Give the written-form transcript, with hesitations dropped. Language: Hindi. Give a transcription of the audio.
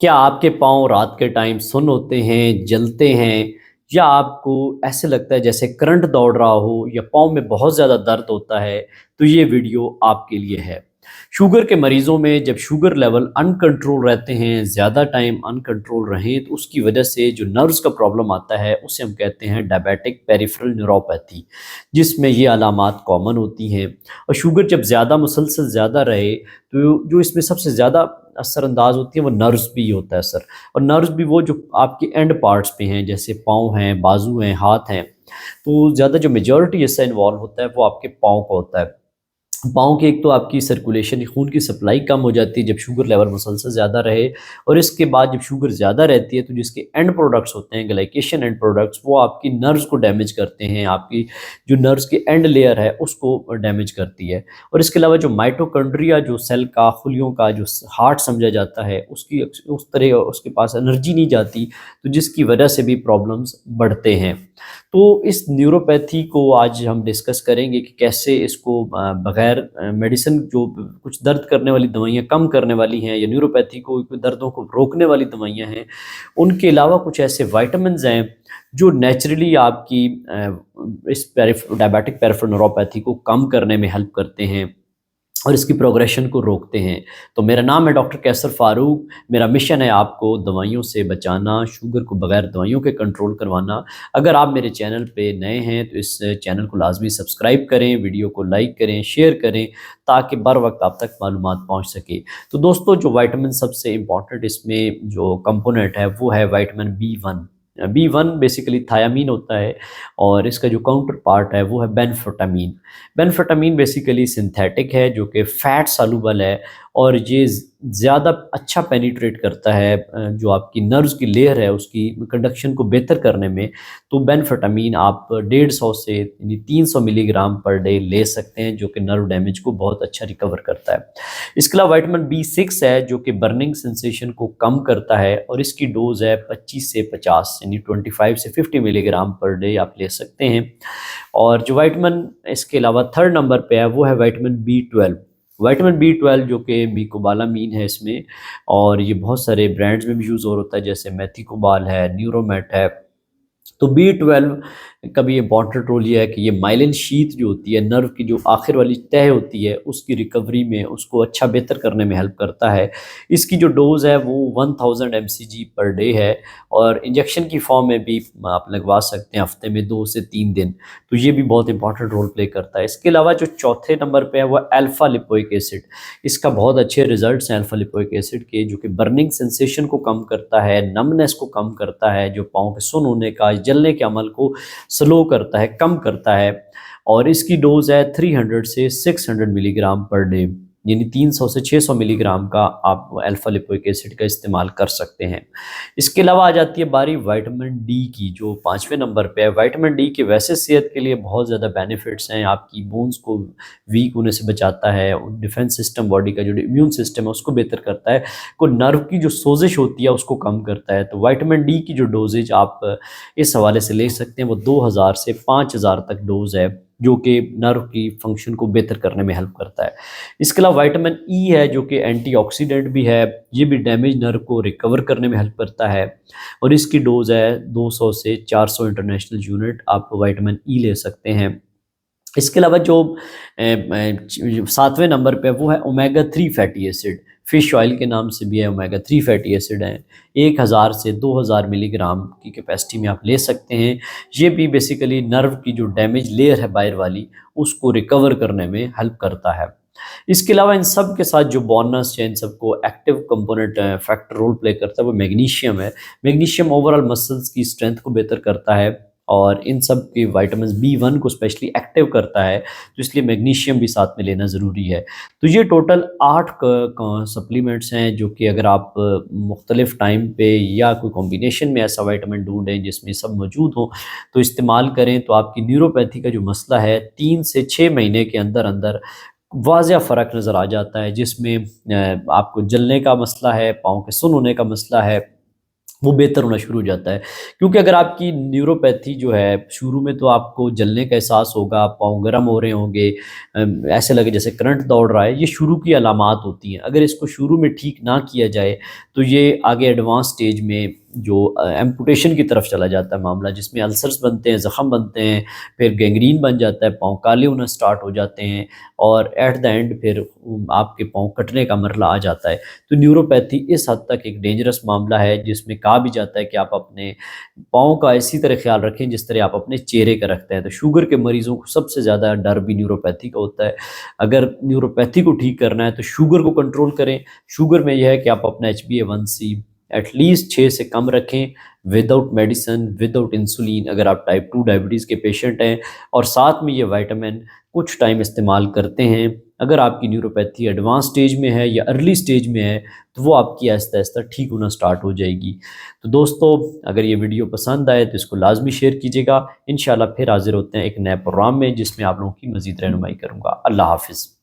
क्या आपके पाँव रात के टाइम सुन्न होते हैं, जलते हैं या आपको ऐसे लगता है जैसे करंट दौड़ रहा हो या पाँव में बहुत ज़्यादा दर्द होता है, तो ये वीडियो आपके लिए है। शुगर के मरीज़ों में जब शुगर लेवल अनकंट्रोल रहते हैं, ज़्यादा टाइम अनकंट्रोल रहें, तो उसकी वजह से जो नर्व्स का प्रॉब्लम आता है, उसे हम कहते हैं डायबिटिक पेरिफेरल न्यूरोपैथी, जिसमें ये अलामात कॉमन होती हैं। और शुगर जब ज़्यादा मुसलसल ज़्यादा रहे, तो जो इसमें सबसे ज़्यादा असरअंदाज होती है वो नर्व्स भी होता है असर। और नर्व्स भी वो जो आपके एंड पार्ट्स पे हैं, जैसे पाँव हैं, बाजू हैं, हाथ हैं, तो ज़्यादा जो मेजॉरिटी इससे इन्वॉल्व होता है वो आपके पाँव का होता है। पाँव की एक तो आपकी सर्कुलेशन, खून की सप्लाई कम हो जाती है जब शुगर लेवल मुसलसल ज़्यादा रहे। और इसके बाद जब शुगर ज़्यादा रहती है तो जिसके एंड प्रोडक्ट्स होते हैं, ग्लाइकेशन एंड प्रोडक्ट्स, वो आपकी नर्व्स को डैमेज करते हैं, आपकी जो नर्व्स की एंड लेयर है उसको डैमेज करती है। और इसके अलावा जो माइटोकॉन्ड्रिया, जो सेल का, खुलियों का जो हार्ट समझा जाता है, उसकी उस तरह उसके पास एनर्जी नहीं जाती, तो जिसकी वजह से भी प्रॉब्लम्स बढ़ते हैं। तो इस न्यूरोपैथी को आज हम डिस्कस करेंगे कि कैसे इसको बगैर मेडिसिन, जो कुछ दर्द करने वाली दवाइयाँ कम करने वाली हैं या न्यूरोपैथी को दर्दों को रोकने वाली दवाइयाँ हैं, उनके अलावा कुछ ऐसे विटामिन्स हैं जो नेचुरली आपकी इस डायबिटिक पेरिफेरल न्यूरोपैथी को कम करने में हेल्प करते हैं और इसकी प्रोग्रेशन को रोकते हैं। तो मेरा नाम है डॉक्टर कैसर फ़ारूक। मेरा मिशन है आपको दवाइयों से बचाना, शुगर को बगैर दवाइयों के कंट्रोल करवाना। अगर आप मेरे चैनल पे नए हैं तो इस चैनल को लाज़मी सब्सक्राइब करें, वीडियो को लाइक करें, शेयर करें, ताकि बर वक़्त आप तक मालूमात पहुँच सके। तो दोस्तों, जो विटामिन सबसे इम्पोर्टेंट इसमें जो कंपोनेंट है वो है vitamin B 1। B 1 basically thiamine होता है और इसका जो काउंटर पार्ट है वो है बेनफ्रोटामीन। बेनफ्रोटामीन बेसिकली सिंथेटिक है जो कि फ़ैट सॉल्युबल है और ये ज़्यादा अच्छा पेनिट्रेट करता है जो आपकी नर्व्स की लेयर है उसकी कंडक्शन को बेहतर करने में। तो बेनफ्रोटामीन आप 150 से यानी 300 मिलीग्राम पर डे ले सकते हैं, जो कि नर्व डैमेज को बहुत अच्छा रिकवर करता है। इसके अलावा विटामिन बी 6 है जो कि बर्निंग सेंसेशन को कम करता है और इसकी डोज़ है 25 से 50 यानी 25 से 50 मिलीग्राम पर डे आप ले सकते हैं। और जो विटामिन इसके अलावा थर्ड नंबर पे है वो है विटामिन बी 12। विटामिन बी 12 जो कि बीकोबालामीन है इसमें, और ये बहुत सारे ब्रांड्स में भी यूज़ और होता है, जैसे मेथिकोबाल है, न्यूरोमेट है। तो बी 12 का भी इम्पॉर्टेंट रोल ये है कि ये माइलिन शीथ जो होती है, नर्व की जो आखिर वाली तह होती है, उसकी रिकवरी में, उसको अच्छा बेहतर करने में हेल्प करता है। इसकी जो डोज़ है वो 1000 mcg पर डे है और इंजेक्शन की फॉर्म में भी आप लगवा सकते हैं हफ्ते में 2 से 3 दिन। तो ये भी बहुत इंपॉर्टेंट रोल प्ले करता है। इसके अलावा जो चौथे नंबर पे है वो अल्फ़ा लिपोइक एसिड। इसका बहुत अच्छे रिजल्ट्स हैं अल्फ़ा लिपोइक एसिड के, जो कि बर्निंग सेंसेशन को कम करता है, नमनेस को कम करता है, जो पाँव के सुन्न होने का, जलने के अमल को स्लो करता है, कम करता है। और इसकी डोज़ है 300 से 600 मिलीग्राम पर डे, यानी 300 से 600 मिलीग्राम का आप अल्फ़ा लिपोइक एसिड का इस्तेमाल कर सकते हैं। इसके अलावा आ जाती है बारी विटामिन डी की, जो 5वें नंबर पे है। विटामिन डी के वैसे सेहत के लिए बहुत ज़्यादा बेनिफिट्स हैं, आपकी बोन्स को वीक होने से बचाता है, डिफेंस सिस्टम, बॉडी का जो इम्यून सिस्टम है उसको बेहतर करता है, को नर्व की जो सोजिश होती है उसको कम करता है। तो विटामिन डी की जो डोजेज आप इस हवाले से ले सकते हैं वो 2000 से 5000 तक डोज़ है, जो कि नर्व की फंक्शन को बेहतर करने में हेल्प करता है। इसके अलावा विटामिन ई है जो कि एंटीऑक्सीडेंट भी है, ये भी डैमेज नर्व को रिकवर करने में हेल्प करता है और इसकी डोज़ है 200 से 400 इंटरनेशनल यूनिट आप विटामिन ई ले सकते हैं। इसके अलावा जो 7वें नंबर पे है वो है omega 3 fatty acid. Fish oil के नाम से भी है, ओमेगा 3 फैटी एसिड हैं। 1000 से 2000 मिलीग्राम की कैपेसिटी में आप ले सकते हैं। ये भी बेसिकली नर्व की जो डैमेज लेयर है बाहर वाली, उसको रिकवर करने में हेल्प करता है। इसके अलावा इन सब के साथ जो बोनस है, इन सबको active component factor role play करता है वो मैग्नीशियम है। मैग्नीशियम ओवरऑल मसल्स की स्ट्रेंथ को बेहतर करता है और इन सब के विटामिन बी 1 को स्पेशली एक्टिव करता है, तो इसलिए मैग्नीशियम भी साथ में लेना ज़रूरी है। तो ये टोटल 8 सप्लीमेंट्स हैं जो कि अगर आप मुख्तलिफ टाइम पे या कोई कॉम्बिनेशन में ऐसा विटामिन ढूंढें जिसमें सब मौजूद हो, तो इस्तेमाल करें, तो आपकी न्यूरोपैथी का जो मसला है 3 से 6 महीने के अंदर अंदर वाज़िया फ़र्क नज़र आ जाता है, जिसमें आपको जलने का मसला है, पाँव के सुन्न होने का मसला है, वो बेहतर होना शुरू हो जाता है। क्योंकि अगर आपकी न्यूरोपैथी जो है, शुरू में तो आपको जलने का एहसास होगा, पाँव गर्म हो रहे होंगे, ऐसे लगे जैसे करंट दौड़ रहा है, ये शुरू की अलामात होती हैं। अगर इसको शुरू में ठीक ना किया जाए तो ये आगे एडवांस स्टेज में जो एम्पुटेशन की तरफ चला जाता है मामला, जिसमें अल्सर्स बनते हैं, ज़ख़म बनते हैं, फिर गैंग्रीन बन जाता है, पाँव काले होना स्टार्ट हो जाते हैं और एट द एंड फिर आपके पाँव कटने का मरला आ जाता है। तो न्यूरोपैथी इस हद तक एक डेंजरस मामला है, जिसमें कहा भी जाता है कि आप अपने पाँव का इसी तरह ख्याल रखें जिस तरह आप अपने चेहरे का रखते हैं। तो शुगर के मरीज़ों को सबसे ज़्यादा डर भी न्यूरोपैथी का होता है। अगर न्यूरोपैथी को ठीक करना है तो शुगर को कंट्रोल करें। शुगर में यह है कि आप अपना HbA1c एटलीस्ट 6 से कम रखें, विदाउट मेडिसिन, विदाउट इंसुलिन, अगर आप टाइप 2 डायबिटीज़ के पेशेंट हैं, और साथ में ये विटामिन कुछ टाइम इस्तेमाल करते हैं। अगर आपकी न्यूरोपैथी एडवांस स्टेज में है या अर्ली स्टेज में है तो वो आपकी आहिस्ता आहिस्ता ठीक होना स्टार्ट हो जाएगी। तो दोस्तों, अगर ये वीडियो पसंद आए तो इसको लाजमी शेयर कीजिएगा। इंशाल्लाह फिर हाजिर होते हैं एक नए प्रोग्राम में, जिसमें आप लोगों की मज़ीद रहनुमाई करूँगा। अल्लाह हाफ़िज़।